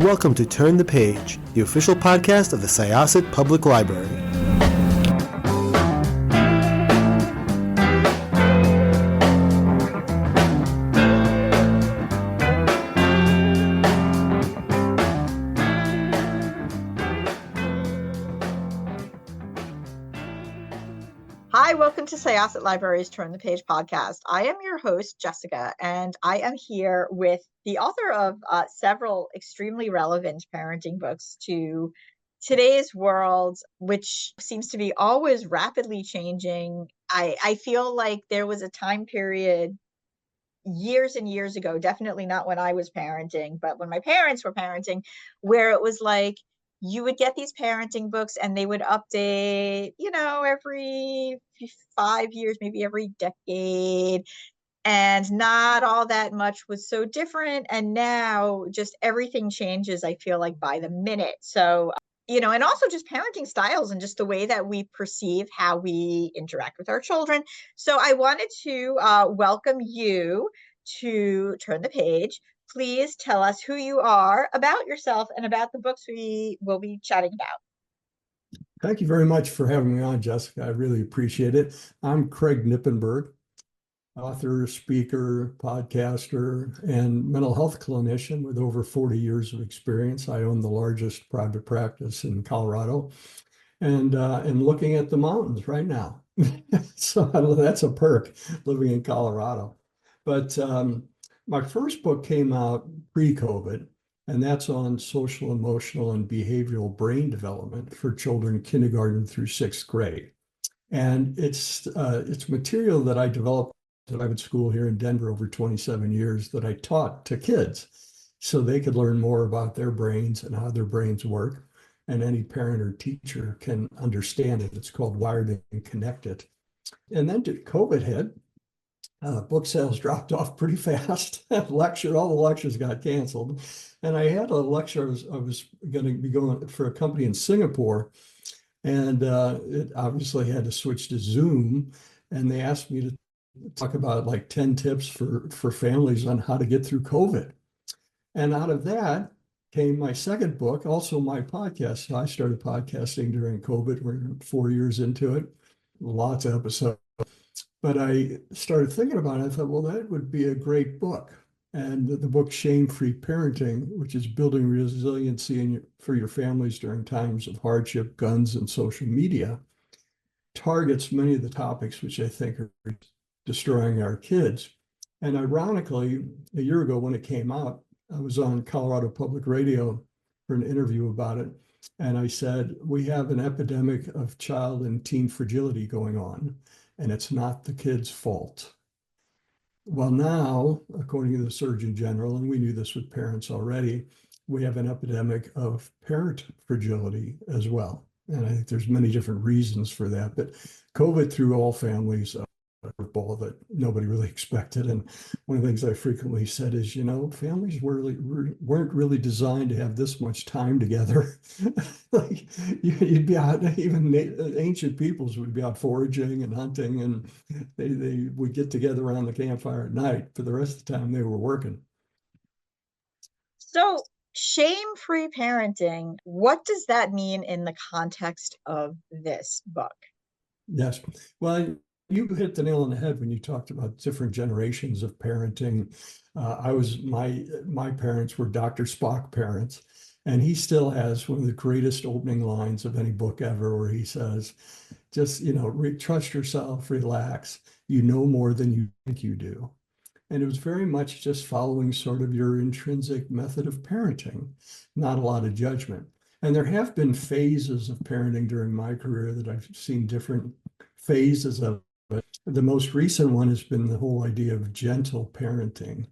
welcome to Turn the Page, the official podcast of the Syosset Public Library. Hi, welcome to Syosset Library's Turn the Page podcast. I am your host, Jessica, and I am here with the author of several extremely relevant parenting books to today's world, which seems to be always rapidly changing. I feel like there was a time period years and years ago, definitely not when I was parenting, but when my parents were parenting, where it was like, you would get these parenting books and they would update, every 5 years, maybe every decade. And not all that much was so different. And now just everything changes, I feel like, by the minute. So, and also just parenting styles and just the way that we perceive how we interact with our children. So I wanted to welcome you to Turn the Page. Please tell us who you are, about yourself, and about the books we will be chatting about. Thank you very much for having me on, Jessica. I really appreciate it. I'm Craig Knippenberg, author, speaker, podcaster, and mental health clinician with over 40 years of experience. I own the largest private practice in Colorado and am looking at the mountains right now. So that's a perk, living in Colorado. But my first book came out pre-COVID, and that's on social, emotional, and behavioral brain development for children kindergarten through sixth grade. And it's material that I developed at a private school here in Denver over 27 years that I taught to kids so they could learn more about their brains and how their brains work. And any parent or teacher can understand it. It's called Wired and Connected. And then COVID hit. Book sales dropped off pretty fast. All the lectures got canceled. And I had a lecture, I was going to be going for a company in Singapore, and it obviously had to switch to Zoom. And they asked me to talk about like 10 tips for families on how to get through COVID. And out of that came my second book, also my podcast. So I started podcasting during COVID. We're 4 years into it, lots of episodes. But I started thinking about it. I thought, well, that would be a great book. And the book Shame-Free Parenting, which is building resiliency for your families during times of hardship, guns, and social media, targets many of the topics which I think are destroying our kids. And ironically, a year ago when it came out, I was on Colorado Public Radio for an interview about it. And I said, we have an epidemic of child and teen fragility going on, and it's not the kid's fault. Well, now, according to the Surgeon General, and we knew this with parents already, we have an epidemic of parent fragility as well. And I think there's many different reasons for that, but COVID threw all families a ball that nobody really expected. And one of the things I frequently said is, families weren't really designed to have this much time together. Like you'd be out, even ancient peoples would be out foraging and hunting, and they would get together around the campfire at night. For the rest of the time, they were working. So, shame-free parenting, what does that mean in the context of this book? Yes. Well, you hit the nail on the head when you talked about different generations of parenting. My parents were Dr. Spock parents, and he still has one of the greatest opening lines of any book ever, where he says, just, trust yourself, relax. You know more than you think you do. And it was very much just following sort of your intrinsic method of parenting, not a lot of judgment. And there have been phases of parenting during my career that I've seen different phases of it. The most recent one has been the whole idea of gentle parenting,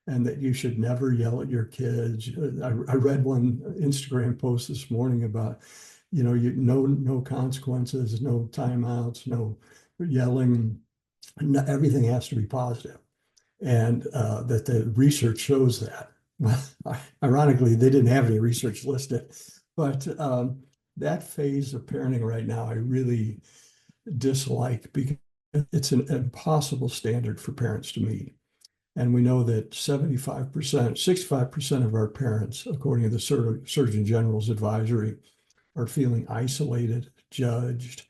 and that you should never yell at your kids. I read one Instagram post this morning about, no consequences, no timeouts, no yelling. Everything has to be positive. And that the research shows that. Well, ironically, they didn't have any research listed, but that phase of parenting right now, I really dislike, because it's an impossible standard for parents to meet. And we know that 65% of our parents, according to the Surgeon General's advisory, are feeling isolated, judged.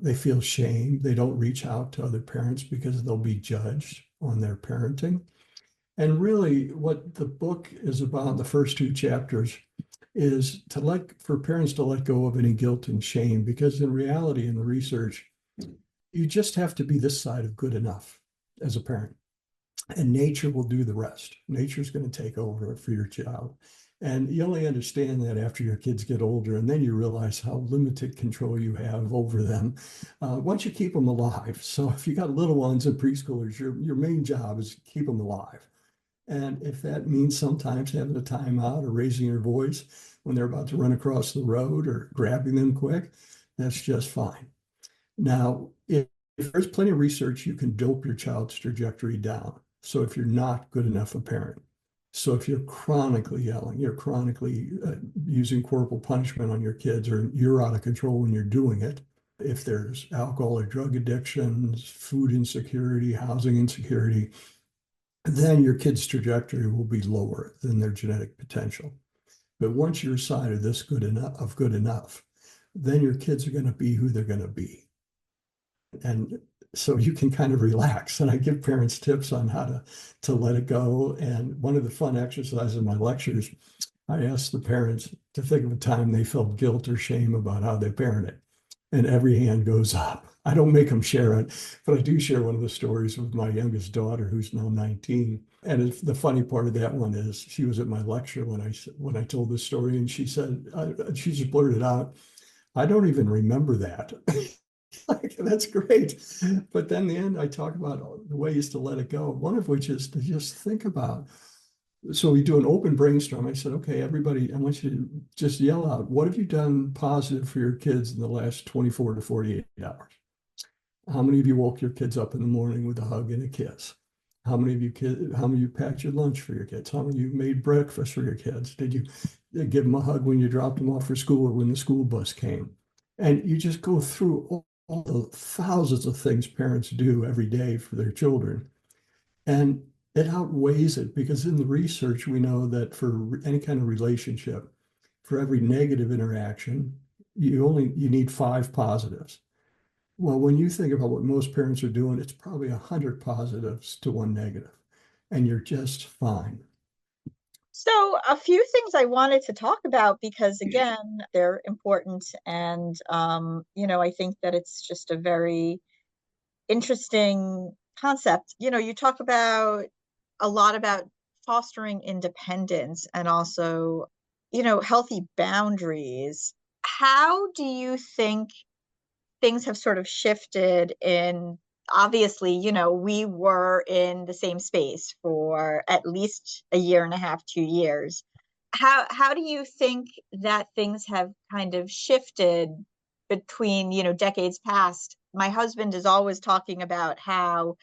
They feel shame. They don't reach out to other parents because they'll be judged on their parenting. And really, what the book is about, the first two chapters, is for parents to let go of any guilt and shame, because in reality, in the research, you just have to be this side of good enough as a parent, and nature will do the rest. Nature's going to take over for your child. And you only understand that after your kids get older, and then you realize how limited control you have over them once you keep them alive. So if you got little ones and preschoolers, your main job is to keep them alive. And if that means sometimes having a timeout or raising your voice when they're about to run across the road or grabbing them quick, that's just fine. Now, if there's plenty of research, you can dope your child's trajectory down. So if you're not good enough a parent, so if you're chronically yelling, you're chronically using corporal punishment on your kids, or you're out of control when you're doing it, if there's alcohol or drug addictions, food insecurity, housing insecurity, then your kid's trajectory will be lower than their genetic potential. But once you're side of this good enough, then your kids are going to be who they're going to be. And so you can kind of relax. And I give parents tips on how to let it go. And one of the fun exercises in my lectures, I ask the parents to think of a time they felt guilt or shame about how they parented. And every hand goes up. I don't make them share it, but I do share one of the stories with my youngest daughter, who's now 19. And the funny part of that one is she was at my lecture when I told this story, and she said, she just blurted out, "I don't even remember that." Like, that's great. But then in the end, I talk about the ways to let it go, one of which is to just think about. So we do an open brainstorm. I said, okay, everybody, I want you to just yell out, what have you done positive for your kids in the last 24 to 48 hours? How many of you woke your kids up in the morning with a hug and a kiss? How many of you packed your lunch for your kids? How many of you made breakfast for your kids? Did you give them a hug when you dropped them off for school or when the school bus came? And you just go through all the thousands of things parents do every day for their children. And it outweighs it, because in the research, we know that for any kind of relationship, for every negative interaction, you need 5 positives. Well, when you think about what most parents are doing, it's probably 100 positives to 1 negative, and you're just fine. So a few things I wanted to talk about, because again, they're important. And, I think that it's just a very interesting concept. You talk about a lot about fostering independence and also, healthy boundaries. How do you think things have sort of shifted in, obviously, we were in the same space for at least a year and a half, 2 years. How do you think that things have kind of shifted between, decades past? My husband is always talking about how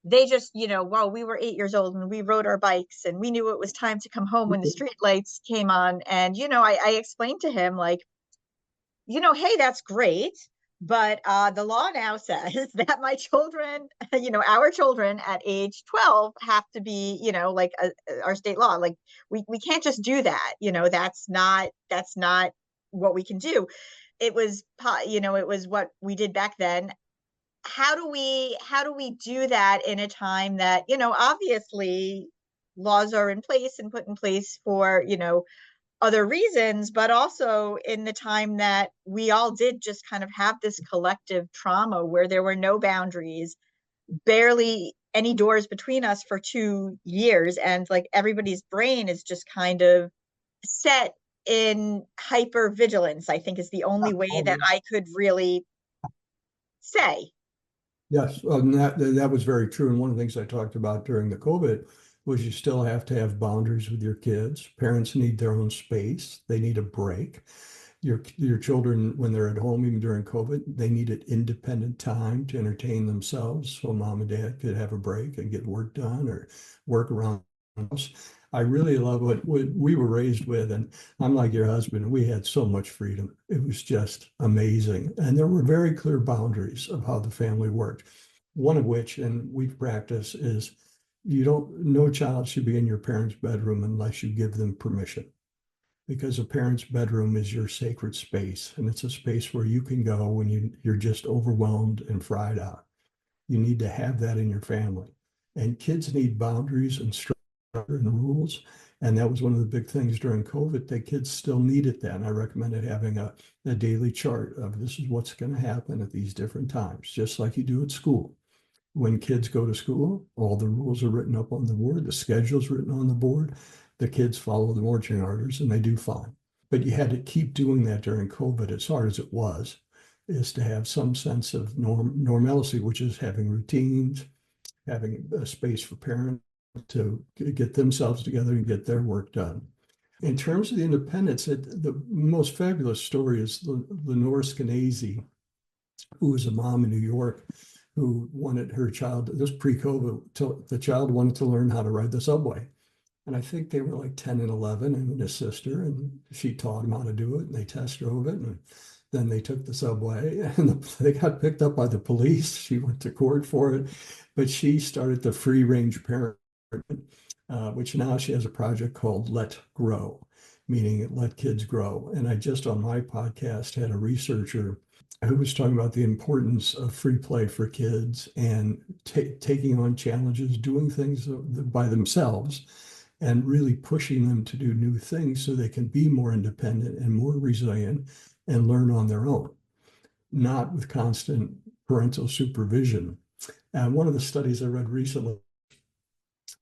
they just, well, we were 8 years old and we rode our bikes and we knew it was time to come home when the street lights came on. And, I explained to him, like, hey, that's great. But the law now says that my children, our children at age 12 have to be, like our state law. Like we can't just do that. That's not what we can do. It was, it was what we did back then. How do we do that in a time that, obviously laws are in place and put in place for, other reasons, but also in the time that we all did just kind of have this collective trauma where there were no boundaries, barely any doors between us for 2 years. And like everybody's brain is just kind of set in hyper vigilance, I think is the only way that I could really say. Yes, that was very true. And one of the things I talked about during the COVID was you still have to have boundaries with your kids. Parents need their own space. They need a break. Your children, when they're at home, even during COVID, they needed independent time to entertain themselves, so mom and dad could have a break and get work done or work around the house. I really love what we were raised with, and I'm like your husband. We had so much freedom. It was just amazing, and there were very clear boundaries of how the family worked. One of which, and we've practiced, is no child should be in your parents' bedroom unless you give them permission, because a parent's bedroom is your sacred space, and it's a space where you can go when you're just overwhelmed and fried out. You need to have that in your family. And kids need boundaries and structure and rules. And that was one of the big things during COVID, that kids still needed that. And I recommended having a daily chart of this is what's going to happen at these different times, just like you do at school. When kids go to school, all the rules are written up on the board, the schedule's written on the board. The kids follow the marching orders and they do fine. But you had to keep doing that during COVID, as hard as it was, is to have some sense of normalcy, which is having routines, having a space for parents to get themselves together and get their work done. In terms of the independence, the most fabulous story is Lenore Skenazy, who was a mom in New York who wanted her child, this pre-COVID, the child wanted to learn how to ride the subway. And I think they were like 10 and 11, and his sister, and she taught him how to do it, and they test drove it. And then they took the subway and they got picked up by the police. She went to court for it, but she started the free range parent, which now she has a project called Let Grow, meaning let kids grow. And I just on my podcast had a researcher who was talking about the importance of free play for kids and taking on challenges, doing things by themselves, and really pushing them to do new things so they can be more independent and more resilient and learn on their own, not with constant parental supervision. And one of the studies I read recently,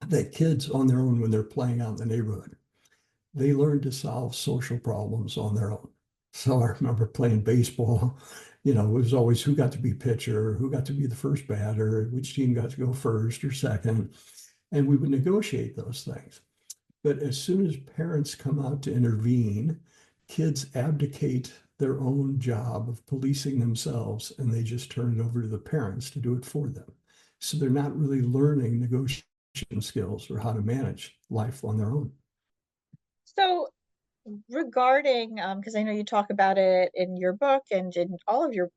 that kids on their own, when they're playing out in the neighborhood, they learn to solve social problems on their own. So I remember playing baseball, it was always who got to be pitcher, who got to be the first batter, which team got to go first or second. And we would negotiate those things. But as soon as parents come out to intervene, kids abdicate their own job of policing themselves, and they just turn it over to the parents to do it for them. So they're not really learning negotiation skills or how to manage life on their own. So regarding, because I know you talk about it in your book and in all of your,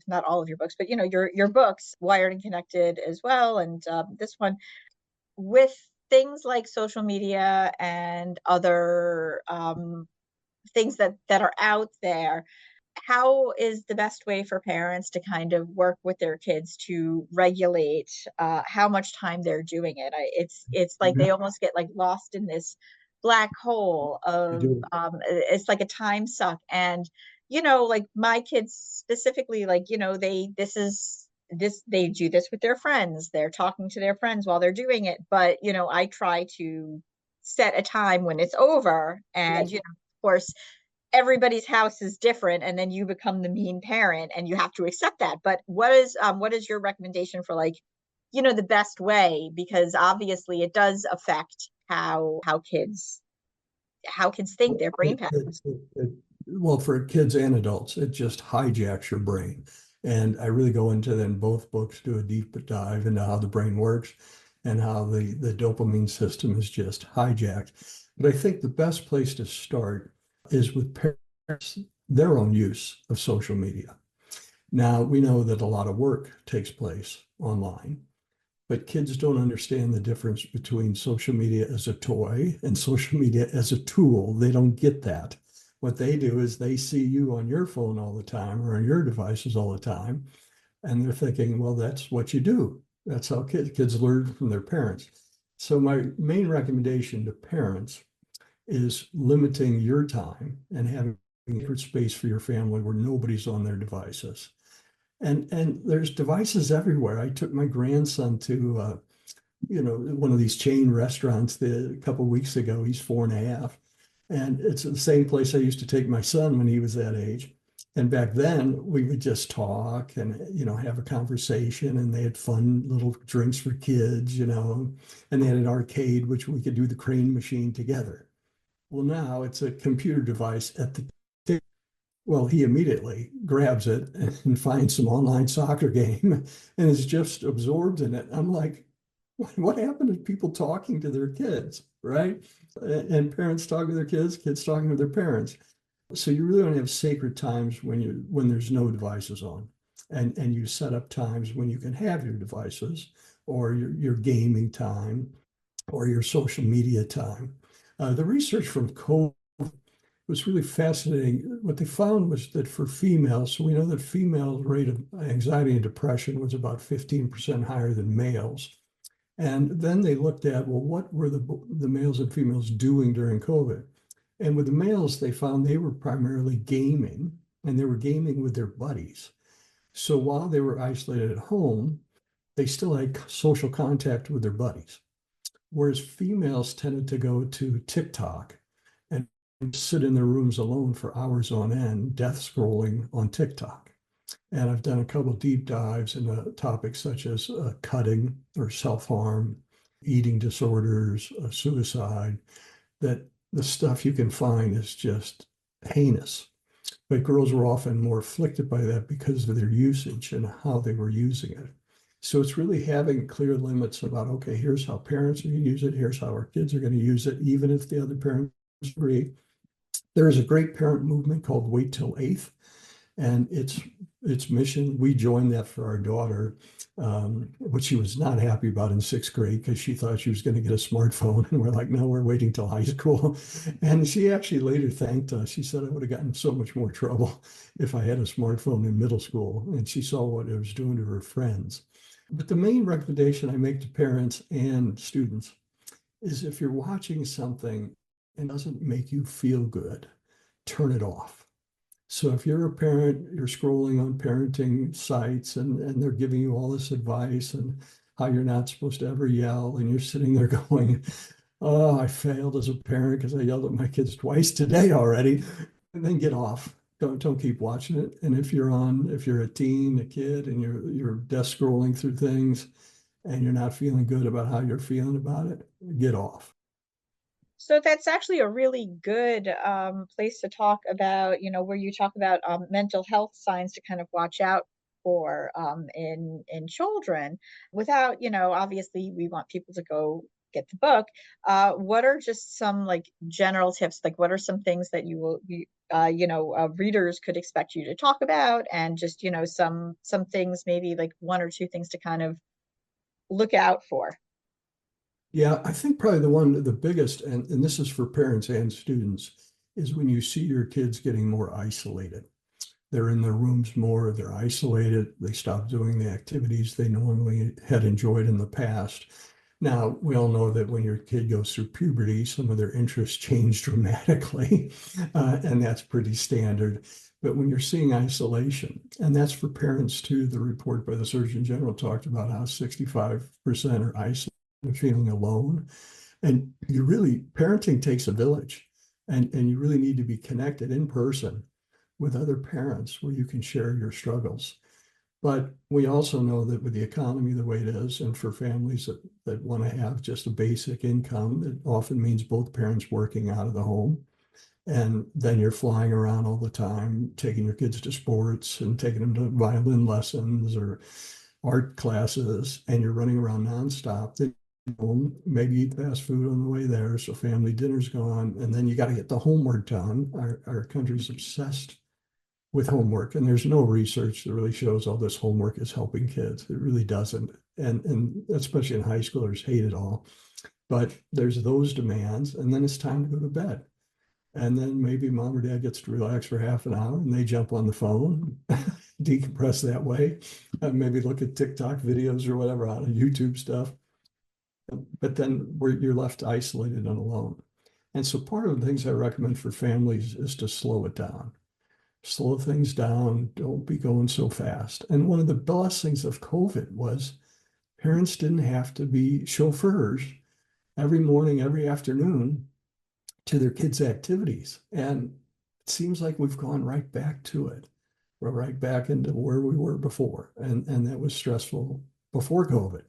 not all of your books, but your books, Wired and Connected as well, and this one, with things like social media and other things that are out there, how is the best way for parents to kind of work with their kids to regulate how much time they're doing it? It's like they almost get like lost in this black hole of it's like a time suck. And like my kids specifically, like they do this with their friends. They're talking to their friends while they're doing it, but I try to set a time when it's over. And of course everybody's house is different, and then you become the mean parent and you have to accept that. But what is your recommendation for, like, the best way? Because obviously it does affect how kids think, their brain patterns. Well, for kids and adults, it just hijacks your brain. And I really go into that in both books, do a deep dive into how the brain works and how the dopamine system is just hijacked. But I think the best place to start is with parents, their own use of social media. Now, we know that a lot of work takes place online, but kids don't understand the difference between social media as a toy and social media as a tool. They don't get that. What they do is they see you on your phone all the time or on your devices all the time, and they're thinking, well, that's what you do. That's how kids learn from their parents. So my main recommendation to parents is limiting your time and having a space for your family where nobody's on their devices. And there's devices everywhere. I took my grandson to one of these chain restaurants a couple of weeks ago. He's 4.5, and it's the same place I used to take my son when he was that age. And back then we would just talk and have a conversation, and they had fun little drinks for kids, and they had an arcade which we could do the crane machine together. Well, now it's a computer device at the table. Well, he immediately grabs it and finds some online soccer game and is just absorbed in it. I'm like, what happened to people talking to their kids, right? And parents talking to their kids talking to their parents. So you really want to have sacred times when there's no devices on, and you set up times when you can have your devices, or your gaming time, or your social media time. The research from COVID was really fascinating. What they found was that for females, so we know that females' rate of anxiety and depression was about 15% higher than males. And then they looked at, well, what were the males and females doing during COVID? And with the males, they found they were primarily gaming, and they were gaming with their buddies. So while they were isolated at home, they still had social contact with their buddies. Whereas females tended to go to TikTok and sit in their rooms alone for hours on end, death scrolling on TikTok. And I've done a couple of deep dives into topics such as cutting or self-harm, eating disorders, suicide, that the stuff you can find is just heinous. But girls were often more afflicted by that because of their usage and how they were using it. So it's really having clear limits about, okay, here's how parents are going to use it, here's how our kids are going to use it, even if the other parents agree. There is a great parent movement called Wait Till Eighth, and its mission, we joined that for our daughter, which she was not happy about in sixth grade because she thought she was going to get a smartphone. And we're like, no, we're waiting till high school. And she actually later thanked us. She said, I would have gotten so much more trouble if I had a smartphone in middle school. And she saw what it was doing to her friends. But the main recommendation I make to parents and students is if you're watching something and it doesn't make you feel good, turn it off. So if you're a parent, you're scrolling on parenting sites and they're giving you all this advice and how you're not supposed to ever yell, and you're sitting there going, oh, I failed as a parent because I yelled at my kids twice today already, and then get off. Don't keep watching it. And if you're a teen, a kid, and you're desk scrolling through things and you're not feeling good about how you're feeling about it, get off. So that's actually a really good place to talk about, where you talk about mental health signs to kind of watch out for in children. Without, obviously we want people to go get the book. What are just some like general tips? Like, what are some things that readers could expect you to talk about, and just some things, maybe like one or two things to kind of look out for? Yeah, I think probably the biggest, and this is for parents and students, is when you see your kids getting more isolated. They're in their rooms more, they're isolated, they stop doing the activities they normally had enjoyed in the past. Now, we all know that when your kid goes through puberty, some of their interests change dramatically, and that's pretty standard. But when you're seeing isolation, and that's for parents too, the report by the Surgeon General talked about how 65% are isolated, feeling alone. And parenting takes a village, and you really need to be connected in person with other parents where you can share your struggles. But we also know that with the economy the way it is, and for families that want to have just a basic income, it often means both parents working out of the home. And then you're flying around all the time, taking your kids to sports and taking them to violin lessons or art classes, and you're running around nonstop. Then home, maybe eat fast food on the way there, so family dinner's gone, and then you got to get the homework done. Our country's obsessed with homework, and there's no research that really shows all this homework is helping kids. It really doesn't, and especially in high schoolers hate it all. But there's those demands, and then it's time to go to bed. And then maybe mom or dad gets to relax for half an hour and they jump on the phone, decompress that way, maybe look at TikTok videos or whatever out of YouTube stuff. But then you're left isolated and alone. And so part of the things I recommend for families is to slow it down. Slow things down. Don't be going so fast. And one of the blessings of COVID was parents didn't have to be chauffeurs every morning, every afternoon to their kids' activities. And it seems like we've gone right back to it. We're right back into where we were before. And that was stressful before COVID.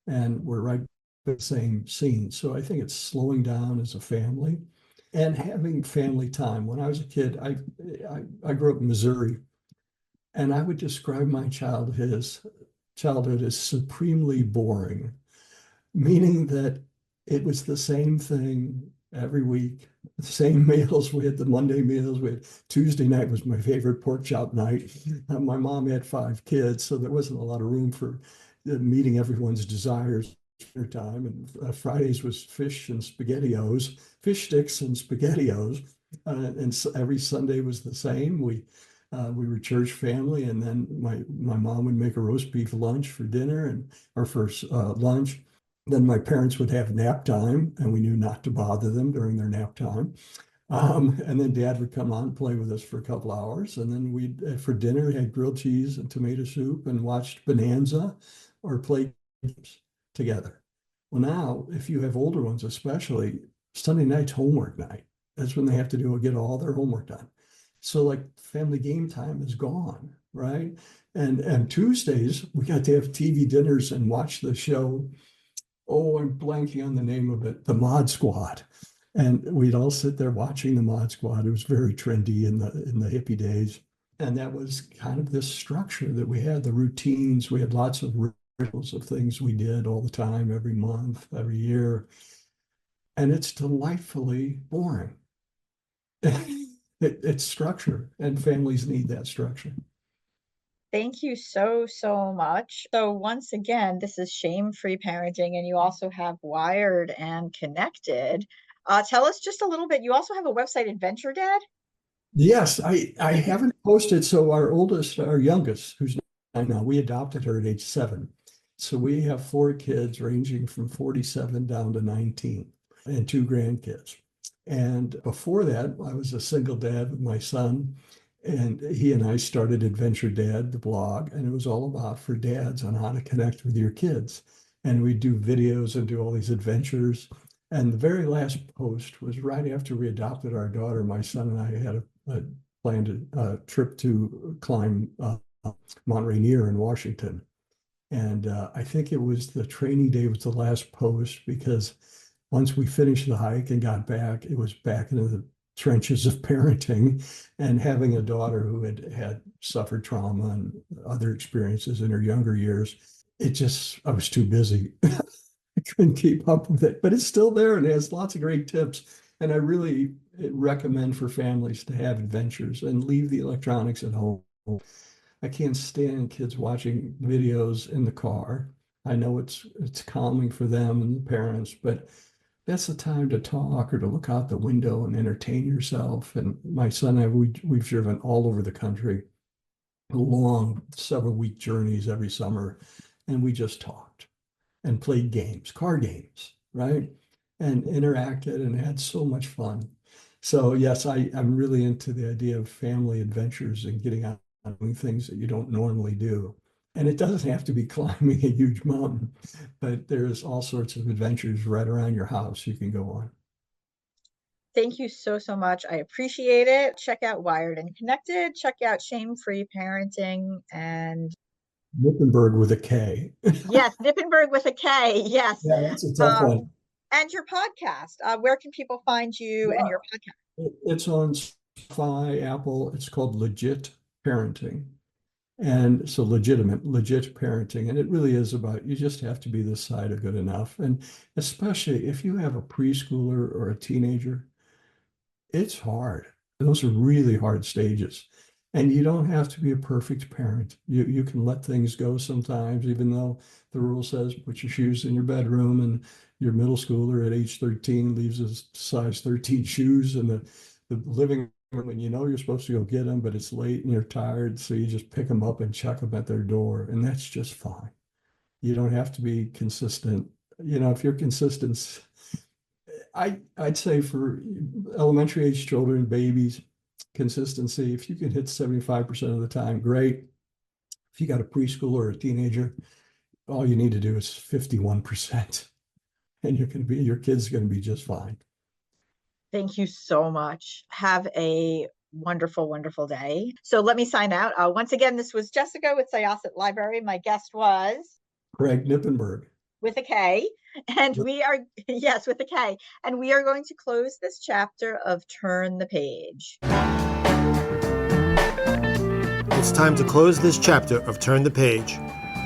And we're right the same scene. So I think it's slowing down as a family and having family time. When I was a kid, I grew up in Missouri, and I would describe my childhood as supremely boring, meaning that it was the same thing every week, the same meals. We had the Monday meals. We had Tuesday night was my favorite pork chop night. My mom had 5 kids, so there wasn't a lot of room for meeting everyone's desires for time. And Fridays was fish and SpaghettiOs, fish sticks and SpaghettiOs. And so every Sunday was the same. We were church family, and then my mom would make a roast beef lunch for dinner or for lunch. Then my parents would have nap time, and we knew not to bother them during their nap time. And then Dad would come on and play with us for a couple hours, and then we'd for dinner had grilled cheese and tomato soup and watched Bonanza or played games together. Well, now if you have older ones, especially, Sunday night's homework night. That's when they have to get all their homework done. So like family game time is gone, right? And Tuesdays we got to have TV dinners and watch the show. Oh, I'm blanking on the name of it, the Mod Squad. And we'd all sit there watching the Mod Squad. It was very trendy in the hippie days. And that was kind of this structure that we had, the routines. We had lots of rituals of things we did all the time, every month, every year. And it's delightfully boring. It's structure, and families need that structure. Thank you so, so much. So once again, this is Shame-Free Parenting, and you also have Wired and Connected. Tell us just a little bit. You also have a website, Adventure Dad? Yes, I haven't posted. So our youngest, who's 9 now, we adopted her at age 7. So we have 4 kids ranging from 47 down to 19 and 2 grandkids. And before that, I was a single dad with my son, and he and I started Adventure Dad, the blog, and it was all about for dads on how to connect with your kids. And we do videos and do all these adventures. And the very last post was right after we adopted our daughter. My son and I had a planned a trip to climb Mount Rainier in Washington. And I think it was the training day was the last post, because once we finished the hike and got back, it was back into the trenches of parenting and having a daughter who had suffered trauma and other experiences in her younger years. I was too busy. I couldn't keep up with it, but it's still there and it has lots of great tips. And I really recommend for families to have adventures and leave the electronics at home. I can't stand kids watching videos in the car. I know it's calming for them and the parents, but that's the time to talk or to look out the window and entertain yourself. And my son and I, we've driven all over the country, long several week journeys every summer, and we just talked and played games, car games, right? And interacted and had so much fun. So yes, I'm really into the idea of family adventures and getting out and doing things that you don't normally do. And it doesn't have to be climbing a huge mountain, but there's all sorts of adventures right around your house you can go on. Thank you so, so much. I appreciate it. Check out Wired and Connected. Check out Shame-Free Parenting. And Knippenberg with a K. yes, Knippenberg with a K. Yes. Yeah, that's a tough one. And your podcast. Where can people find you and your podcast? It's on Spotify, Apple. It's called Legit Parenting. And so legit parenting. And it really is about, you just have to be this side of good enough. And especially if you have a preschooler or a teenager, it's hard. Those are really hard stages. And you don't have to be a perfect parent. You can let things go sometimes, even though the rule says put your shoes in your bedroom, and your middle schooler at age 13 leaves his size 13 shoes in the living room, and you know you're supposed to go get them, but it's late and you're tired, so you just pick them up and chuck them at their door, and that's just fine. You don't have to be consistent. If you're consistent, I'd say for elementary age children, babies, consistency, if you can hit 75% of the time, great. If you got a preschooler or a teenager, all you need to do is 51%, and your kid's going to be just fine. Thank you so much. Have a wonderful, wonderful day. So let me sign out. Once again, this was Jessica with Syosset Library. My guest was Craig Knippenberg. With a K. And we are, yes, with a K. And we are going to close this chapter of Turn the Page. It's time to close this chapter of Turn the Page.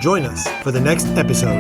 Join us for the next episode.